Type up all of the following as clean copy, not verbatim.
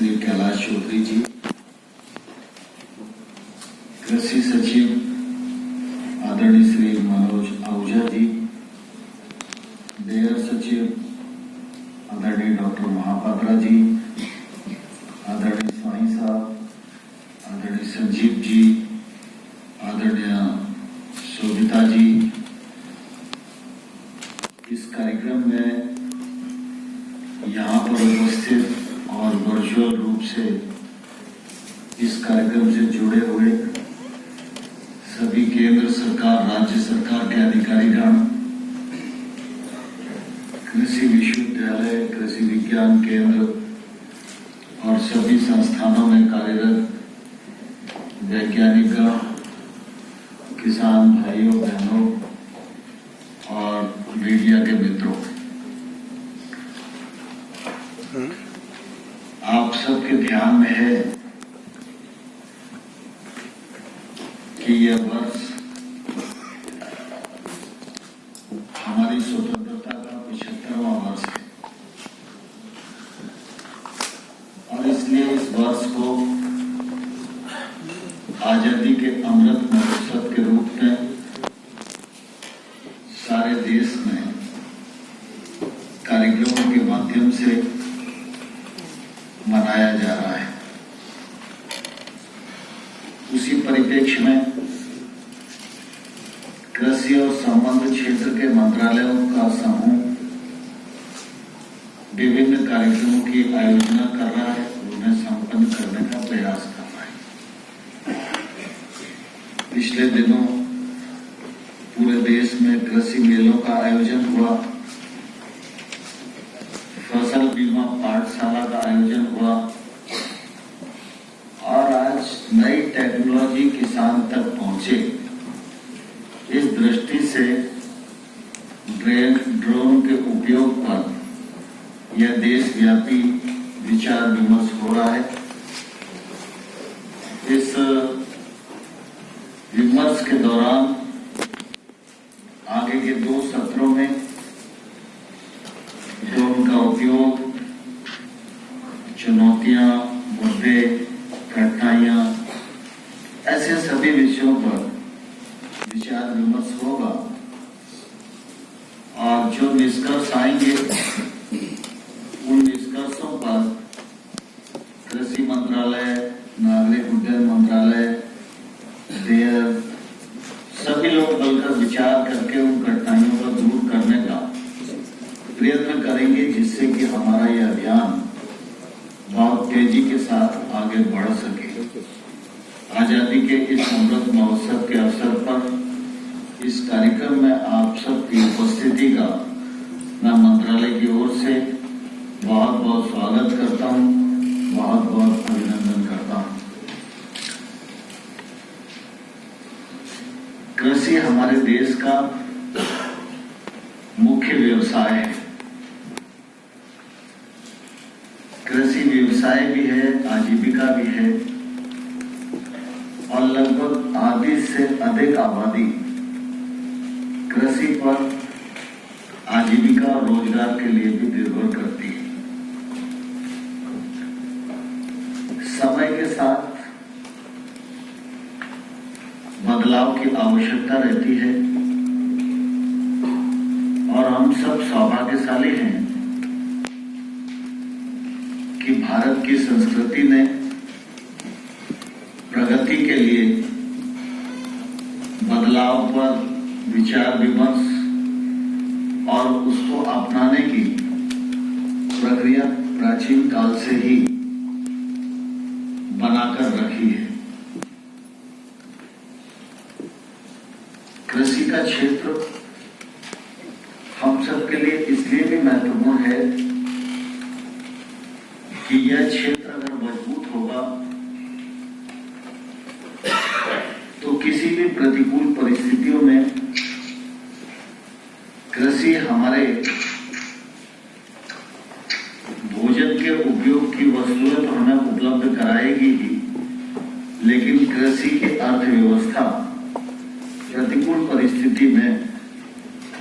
श्री कैलाश चौधरी जी, कृषि सचिव आदरणीय श्री मनोज आहूजा जी, डेयर सचिव आदरणीय डॉक्टर महापात्रा जी, आदरणीय स्वाई साहब, आदरणीय संजीव जी, आदरणीय शोभिता जी, इस कार्यक्रम में यहाँ पर उपस्थित और वर्चुअल रूप से इस कार्यक्रम से जुड़े हुए सभी केंद्र सरकार, राज्य सरकार के अधिकारीगण, कृषि विश्वविद्यालय, कृषि विज्ञान केंद्र और सभी संस्थानों में कार्यरत वैज्ञानिक, किसान भाइयों बहनों और मीडिया के मित्रों, आप सबके ध्यान में है कि यह वर्ष हमारी स्वतंत्रता का 75वां वर्ष है और इसलिए इस वर्ष को आजादी के अमृत महोत्सव के रूप में सारे देश में कार्यक्रमों के माध्यम से मनाया जा रहा है। उसी परिप्रेक्ष्य में कृषि और संबद्ध क्षेत्र के मंत्रालयों का समूह विभिन्न कार्यक्रमों की आयोजना कर रहा है, उन्हें संपन्न करने का प्रयास कर रहा है। पिछले दिनों पूरे देश में कृषि मेलों का आयोजन हुआ, फसल बीमा पाठशाला का आयोजन हुआ और आज नई टेक्नोलॉजी किसान तक पहुंचे। इस दृष्टि से ड्रोन के उपयोग पर यह देशव्यापी विचार विमर्श हो रहा है। इस विमर्श के दौरान आगे के 2 सत्रों में ड्रोन का उपयोग, चुनौतियां, मुद्दे, कठिनाइयां, ऐसे सभी विषयों पर विचार विमर्श होगा और जो निष्कर्ष आएंगे उन निष्कर्षों पर कृषि मंत्रालय, नागरिक उड्डयन मंत्रालय, डेयर, सभी लोग मिलकर विचार करके उन कठिनाइयों को दूर करने का प्रयत्न करेंगे, जिससे कि हमारा यह अभियान बहुत तेजी के साथ आगे बढ़ सके। आजादी के इस अमृत महोत्सव के अवसर पर इस कार्यक्रम में आप सबकी उपस्थिति का मैं मंत्रालय की ओर से बहुत बहुत स्वागत करता हूं, बहुत बहुत अभिनंदन करता हूं। कृषि हमारे देश का मुख्य व्यवसाय है। कृषि व्यवसाय भी है, आजीविका भी है और लगभग आधी से अधिक आबादी कृषि पर आजीविका और रोजगार के लिए भी निर्भर करती है। समय के साथ बदलाव की आवश्यकता रहती है और हम सब सौभाग्यशाली हैं कि भारत की संस्कृति ने प्रगति के लिए बदलाव पर विचार विमर्श और उसको अपनाने की प्रक्रिया प्राचीन काल से ही बनाकर रखी है। कृषि का क्षेत्र हम सब के लिए इसलिए भी महत्वपूर्ण है कि यह क्षेत्र अगर मजबूत होगा तो किसी भी प्रतिकूल परिस्थितियों में कृषि हमारे भोजन के उपयोग की वस्तुएं तो हमें उपलब्ध कराएगी ही, लेकिन कृषि की अर्थव्यवस्था प्रतिकूल परिस्थिति में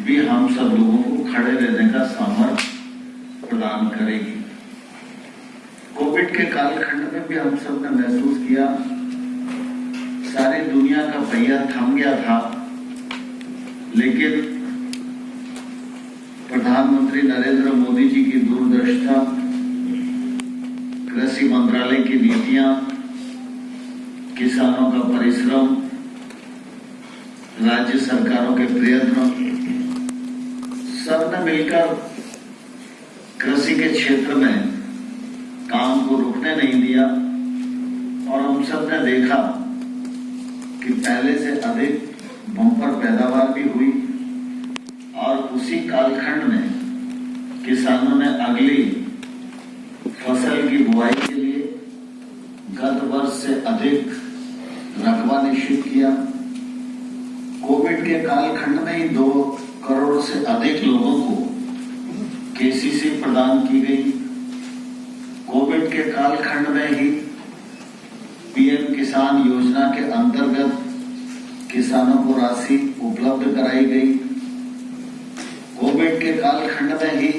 भी हम सब लोगों को खड़े रहने का सामर्थ्य प्रदान करेगी। कोविड के कालखंड में भी हम सब ने महसूस किया, सारी दुनिया का पहिया थम गया था, लेकिन प्रधानमंत्री नरेंद्र मोदी जी की दूरदर्शिता, कृषि मंत्रालय की नीतियां, किसानों का परिश्रम, राज्य सरकारों के प्रयत्न, सबने मिलकर कृषि के क्षेत्र में काम को रुकने नहीं दिया और हम सब ने देखा कि पहले से अधिक बम्पर पैदावार भी हुई और उसी कालखंड में किसानों ने अगली फसल की बुआई के लिए गत वर्ष से अधिक रकबा निश्चित किया। कोविड के कालखंड में ही 2 करोड़ से अधिक लोगों को केसीसी प्रदान की गई। कोविड के कालखंड में ही पीएम किसान योजना के अंतर्गत किसानों को राशि उपलब्ध कराई गई। कोविड के कालखंड में ही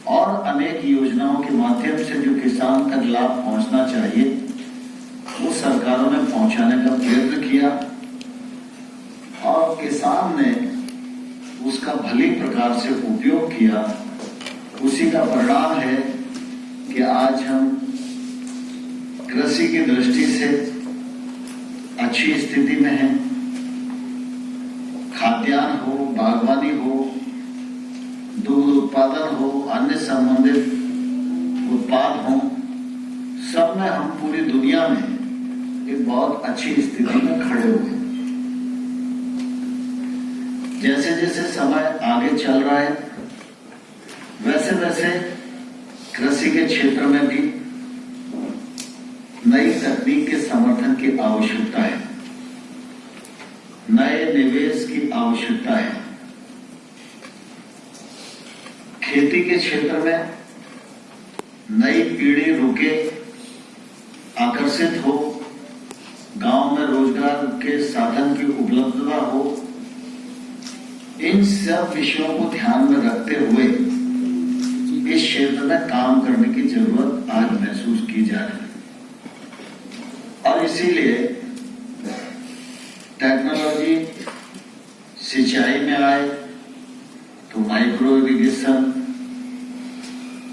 और अनेक योजनाओं के माध्यम से जो किसान तक लाभ पहुंचना चाहिए वो सरकारों ने पहुंचाने का प्रयत्न किया और किसान ने उसका भली प्रकार से उपयोग किया। उसी का परिणाम है कि आज हम कृषि की दृष्टि से अच्छी स्थिति में हैं। खाद्यान्न हो, बागवानी हो, दूध उत्पादन हो, अन्य संबंधित उत्पाद हो, सब में हम पूरी दुनिया में एक बहुत अच्छी स्थिति में खड़े हुए। जैसे जैसे समय आगे चल रहा है वैसे वैसे कृषि के क्षेत्र में भी नई तकनीक के समर्थन की आवश्यकता है, नए निवेश की आवश्यकता है। खेती के क्षेत्र में नई पीढ़ी रुके, आकर्षित हो, गांव में रोजगार के साधन की उपलब्धता हो, इन सब विषयों को ध्यान में रखते हुए इस क्षेत्र में काम करने की जरूरत आज महसूस की जा रही है। और इसीलिए टेक्नोलॉजी सिंचाई में आए तो माइक्रो इरिगेशन,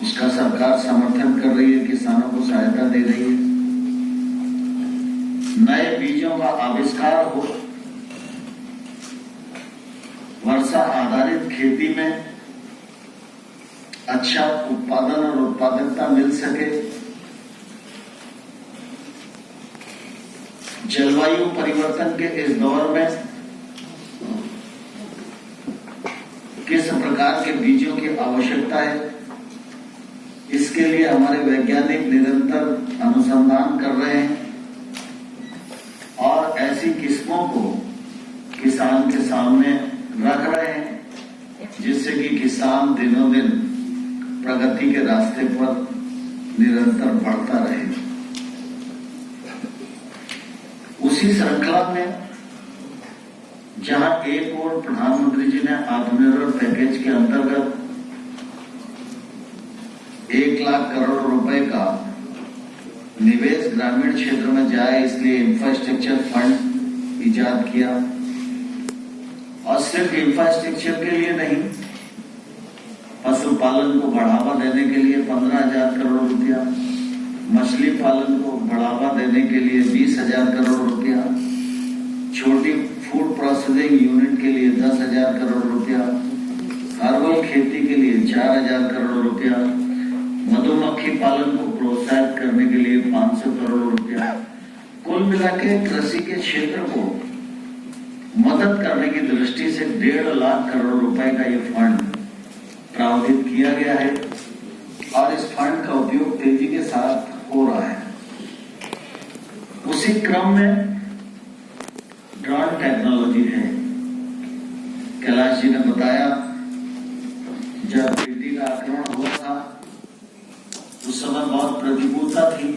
उसका सरकार समर्थन कर रही है, किसानों को सहायता दे रही है। नए बीजों का आविष्कार हो, वर्षा आधारित खेती में अच्छा उत्पादन और उत्पादकता मिल सके। जलवायु परिवर्तन के इस दौर में किस प्रकार के बीजों की आवश्यकता है, इसके लिए हमारे वैज्ञानिक निरंतर अनुसंधान कर रहे हैं और ऐसी किस्मों को किसान के सामने रख रहे हैं जिससे कि किसान दिनों दिन प्रगति के रास्ते पर निरंतर बढ़ता रहे। उसी श्रृंखला में जहां एक और प्रधानमंत्री जी ने आत्मनिर्भर पैकेज के अंतर्गत 1 लाख करोड़ रुपए का निवेश ग्रामीण क्षेत्र में जाए, इसलिए इंफ्रास्ट्रक्चर फंड इजाद किया। और सिर्फ इंफ्रास्ट्रक्चर के लिए नहीं, पशुपालन को बढ़ावा देने के लिए 15,000 करोड़ रुपया, मछली पालन को बढ़ावा देने के लिए 20,000 करोड़ रुपया, छोटी फूड प्रोसेसिंग यूनिट के लिए 10,000 करोड़ रुपया, हर्बल खेती के लिए 4,000 करोड़ रुपया, मधुमक्खी पालन को प्रोत्साहित करने के लिए 500 करोड़ रुपया। कुल मिला के कृषि के क्षेत्र को मदद करने की दृष्टि से 1.5 लाख करोड़ रुपए का ये फंड प्रावधान किया गया है और इस फंड का उपयोग तेजी के साथ हो रहा है। उसी क्रम में ड्रोन टेक्नोलॉजी है। कैलाश जी ने बताया, जब बेटी का आक्रमण हुआ था उस समय बहुत प्रतिकूलता थी,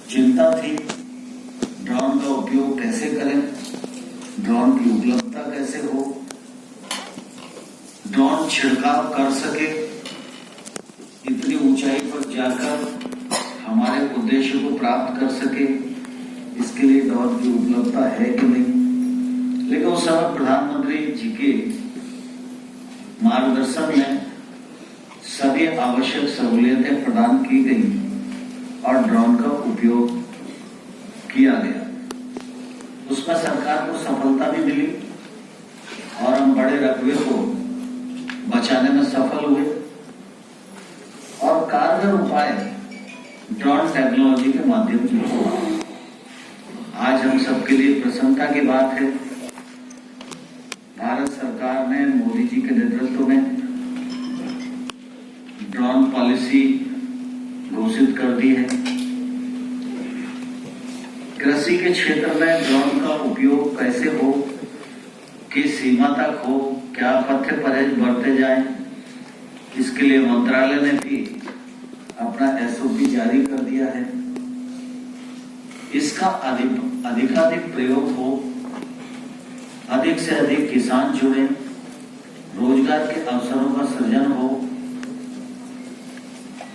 चिंता थी, ड्रोन का उपयोग कैसे करें, ड्रोन की उपलब्धता कैसे हो, ड्रोन छिड़काव कर सके, इतनी ऊंचाई पर जाकर हमारे उद्देश्य को प्राप्त कर सके, इसके लिए ड्रोन की उपलब्धता है कि नहीं। लेकिन उस समय प्रधानमंत्री जी के मार्गदर्शन में सभी आवश्यक सहूलियतें प्रदान की गई और ड्रोन का उपयोग किया गया। उसमें सरकार को सफलता भी मिली और हम बड़े रकबे को बचाने में सफल हुए और कारगर उपाय ड्रोन टेक्नोलॉजी के माध्यम से हुआ। आज हम सबके लिए प्रसन्नता की बात है, भारत सरकार ने मोदी जी के नेतृत्व में ड्रोन पॉलिसी घोषित कर दी है। कृषि के क्षेत्र में ड्रोन का उपयोग कैसे हो, किस सीमा तक हो, क्या पथ्य परहेज बरते जाएं, इसके लिए मंत्रालय ने भी अपना एसओपी जारी कर दिया है। इसका अधिकाधिक प्रयोग हो, अधिक से अधिक किसान जुड़े, रोजगार के अवसरों का सृजन हो,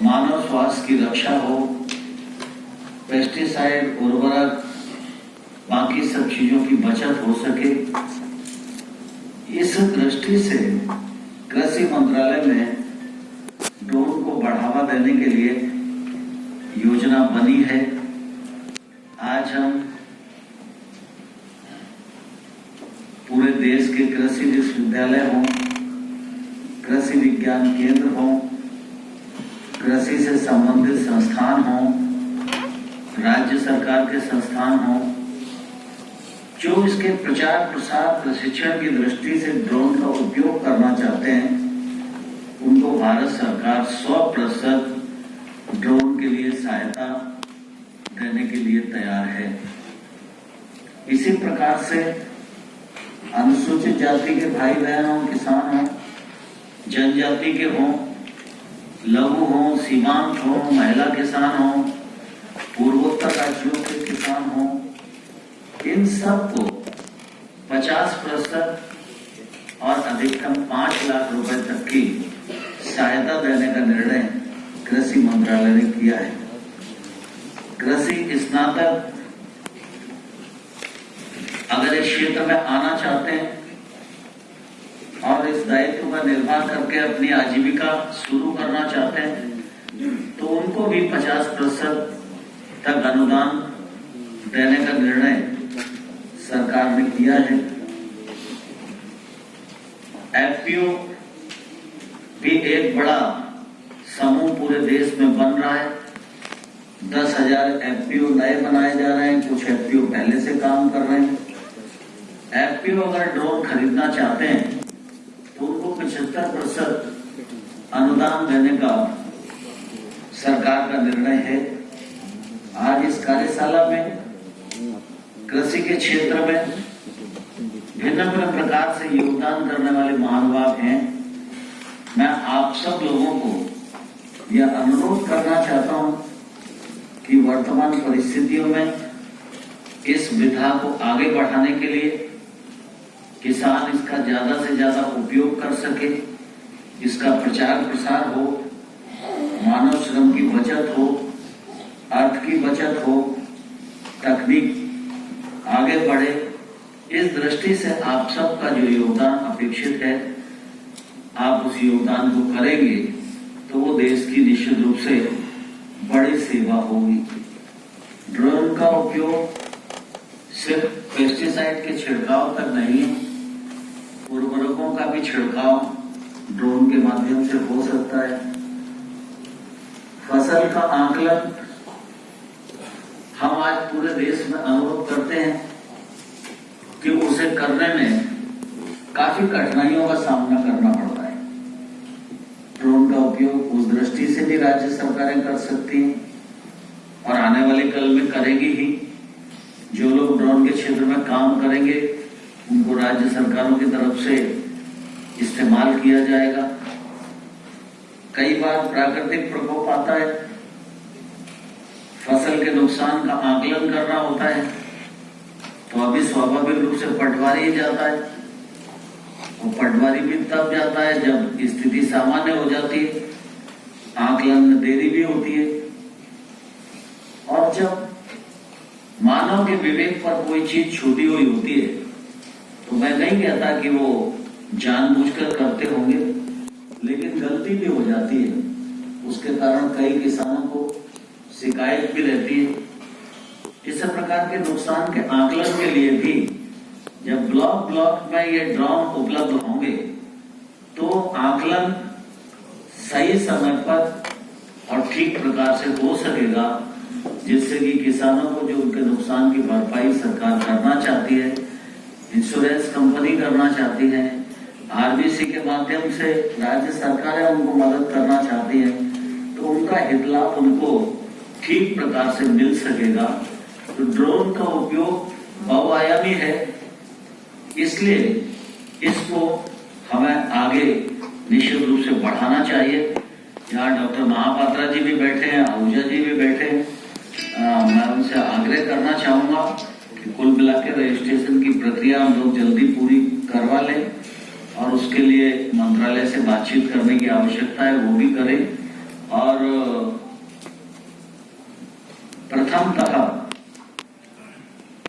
मानव स्वास्थ्य की रक्षा हो, पेस्टिसाइड, उर्वरक, बाकी सब चीजों की बचत हो सके। इस दृष्टि से कृषि मंत्रालय में ड्रोन को बढ़ावा देने के लिए योजना बनी है। आज हम पूरे देश के कृषि विश्वविद्यालय हों, कृषि विज्ञान केंद्र हों, कृषि से संबंधित संस्थान हों, राज्य सरकार के संस्थान हों, जो इसके प्रचार प्रसार प्रशिक्षण की दृष्टि से ड्रोन का उपयोग करना चाहते हैं, उनको भारत सरकार 100% ड्रोन के लिए सहायता देने के लिए तैयार है। इसी प्रकार से अनुसूचित जाति के भाई बहन हों, किसान हों, जनजाति के हों, लघु हों, सीमांत हों, महिला किसान हों, पूर्वोत्तर राज्यों के किसान हों, इन सबको 50% और अधिकतम 5 लाख रुपए तक की सहायता देने का निर्णय कृषि मंत्रालय ने किया है। कृषि स्नातक अगर इस क्षेत्र में आना चाहते हैं और इस दायित्व का निर्वाह करके अपनी आजीविका शुरू करना चाहते हैं, तो उनको भी 50% तक अनुदान देने का निर्णय सरकार ने किया है। एफपीओ भी एक बड़ा समूह पूरे देश में बन रहा है। 10,000 एफपीओ नए बनाए जा रहे हैं, कुछ एफपीओ पहले से काम कर रहे हैं। एफपीओ अगर ड्रोन खरीदना चाहते हैं तो उनको 75% अनुदान देने का सरकार का निर्णय है। आज इस कार्यशाला में कृषि के क्षेत्र में भिन्न भिन्न प्रकार से योगदान करने वाले महानुभाव हैं। मैं आप सब लोगों को यह अनुरोध करना चाहता हूं कि वर्तमान परिस्थितियों में इस विधा को आगे बढ़ाने के लिए किसान इसका ज्यादा से ज्यादा उपयोग कर सके, इसका प्रचार प्रसार हो, मानव श्रम की बचत हो, अर्थ की बचत हो, तकनीक आगे बढ़े। इस दृष्टि से आप सबका जो योगदान अपेक्षित है, आप उस योगदान को करेंगे तो वो देश की निश्चित रूप से बड़ी सेवा होगी। ड्रोन का उपयोग सिर्फ पेस्टिसाइड के छिड़काव तक नहीं, उर्वरकों का भी छिड़काव ड्रोन के माध्यम से हो सकता है। फसल का आकलन हम आज पूरे देश में अनुभव करते हैं कि उसे करने में काफी कठिनाइयों का सामना करना पड़ता है। ड्रोन का उपयोग उस दृष्टि से भी राज्य सरकारें कर सकती हैं और आने वाले कल में करेगी ही। जो लोग ड्रोन के क्षेत्र में काम करेंगे उनको राज्य सरकारों की तरफ से इस्तेमाल किया जाएगा। कई बार प्राकृतिक प्रकोप आता है, फसल के नुकसान का आकलन करना होता है, तो अभी स्वाभाविक रूप से पटवारी ही जाता है। और पटवारी भी तब जाता है जब स्थिति सामान्य हो जाती है। आकलन में देरी भी होती है। और जब मानव के विवेक पर कोई चीज छूटी हुई होती है तो मैं नहीं कहता कि वो जानबूझकर करते होंगे, लेकिन गलती भी हो जाती है। उसके कारण कई किसानों को शिकायत भी रहती है। इस प्रकार के नुकसान के आकलन के लिए भी जब ब्लॉक ब्लॉक में ये ड्रोन उपलब्ध होंगे तो आकलन सही समय पर और ठीक प्रकार से हो सकेगा, जिससे कि किसानों को जो उनके नुकसान की भरपाई सरकार करना चाहती है, इंश्योरेंस कंपनी करना चाहती है, आरबीसी के माध्यम से राज्य सरकारें उनको मदद करना चाहती है, तो उनका हित लाभ उनको ठीक प्रकार से मिल सकेगा। तो ड्रोन का उपयोग बहुआयामी है, इसलिए इसको हमें आगे निश्चित रूप से बढ़ाना चाहिए। यहाँ डॉक्टर महापात्रा जी भी बैठे हैं, आहूजा जी भी बैठे हैं। मैं उनसे आग्रह करना चाहूंगा कि कुल मिला के रजिस्ट्रेशन की प्रक्रिया हम लोग जल्दी पूरी करवा लें और उसके लिए मंत्रालय से बातचीत करने की आवश्यकता है, वो भी करें। और प्रथमतः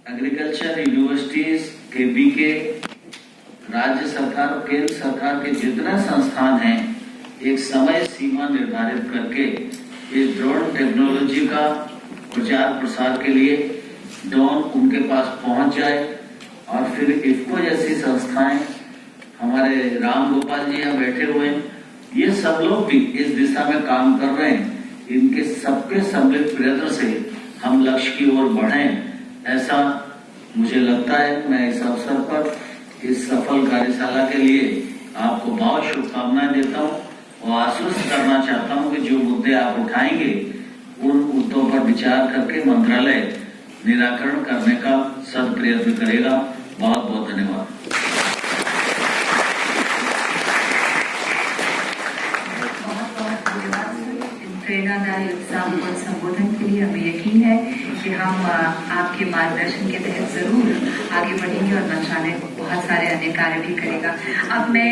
एग्रीकल्चर यूनिवर्सिटीज के बीके राज्य सरकार और केंद्र सरकार के जितने संस्थान हैं, एक समय सीमा निर्धारित करके इस ड्रोन टेक्नोलॉजी का प्रचार प्रसार के लिए ड्रोन उनके पास पहुंच जाए। और फिर इफ्को जैसी संस्थाएं, हमारे राम गोपाल जी यहाँ बैठे हुए हैं, ये सब लोग भी इस दिशा में काम कर रहे हैं। इनके सबके सम्मिलित प्रयत्न से हम लक्ष्य की ओर बढ़ें, ऐसा मुझे लगता है। मैं इस अवसर पर इस सफल कार्यशाला के लिए आपको बहुत शुभकामनाएं देता हूं और आश्वस्त करना चाहता हूं कि जो मुद्दे आप उठाएंगे उन मुद्दों पर विचार करके मंत्रालय निराकरण करने का सद प्रयत्न करेगा। बहुत बहुत धन्यवाद। प्रेरणादायी संबोधन के लिए हमें यकीन है कि हम आपके मार्गदर्शन के तहत जरूर आगे बढ़ेंगे और मंत्रालय बहुत सारे अन्य कार्य भी करेगा। अब मैं